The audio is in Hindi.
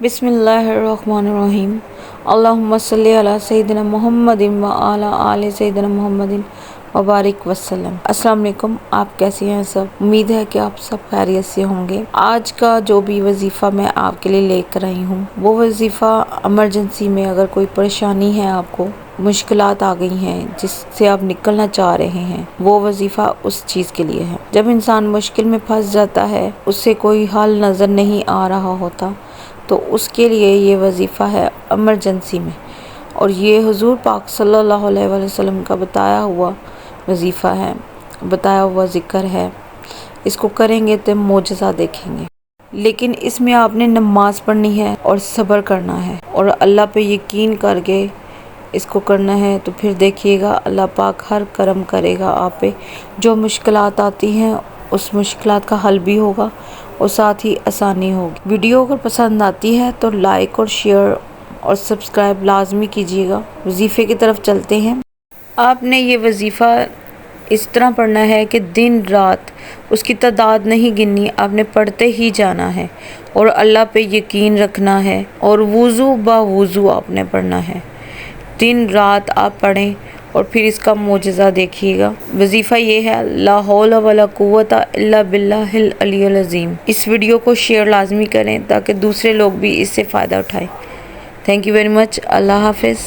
बिस्मिल्लाहिर्रहमानिर्रहीम। अल्लाहुम्मा सल्लि अला सय्यिदिना मुहम्मदिन व अला आलि सय्यिदिना मुहम्मदिन व बारिक वसल्लम। अस्सलाम वालेकुम। आप कैसे हैं सब? उम्मीद है कि आप सब खैरियत से होंगे। आज का जो भी वजीफ़ा मैं आपके लिए लेकर आई हूँ, वो वजीफ़ा इमरजेंसी में अगर कोई परेशानी है, आपको मुश्किलात आ गई हैं जिससे आप निकलना चाह रहे हैं, वो वजीफ़ा उस चीज़ के लिए है। जब इंसान मुश्किल में फंस जाता है, उससे कोई हल नज़र नहीं आ रहा होता, तो उसके लिए ये वजीफ़ा है इमरजेंसी में। और ये हुजूर पाक सल्लल्लाहु अलैहि वसल्लम का बताया हुआ वजीफ़ा है, बताया हुआ ज़िक्र है। इसको करेंगे तो मोजज़ा देखेंगे। लेकिन इसमें आपने नमाज पढ़नी है और सब्र करना है और अल्लाह पे यकीन करके इसको करना है। तो फिर देखिएगा अल्लाह पाक हर करम करेगा आप पे। जो मुश्किलात आती हैं उस मुश्किलात का हल भी होगा और साथ ही आसानी होगी। वीडियो अगर पसंद आती है तो लाइक और शेयर और सब्सक्राइब लाजमी कीजिएगा। वजीफ़े की तरफ चलते हैं। आपने ये वजीफ़ा इस तरह पढ़ना है कि दिन रात उसकी तादाद नहीं गिननी, आपने पढ़ते ही जाना है और अल्लाह पे यकीन रखना है और वुज़ू बा वुज़ू आपने पढ़ना है। दिन रात आप पढ़ें और फिर इसका मोजज़ा देखिएगा। वजीफ़ा ये है, ला हौला वला कुव्वता इल्ला बिल्लाहिल अलिय्युल अज़ीम। इस वीडियो को शेयर लाजमी करें ताकि दूसरे लोग भी इससे फ़ायदा उठाएं। Thank you very much. अल्लाह हाफ़िज़।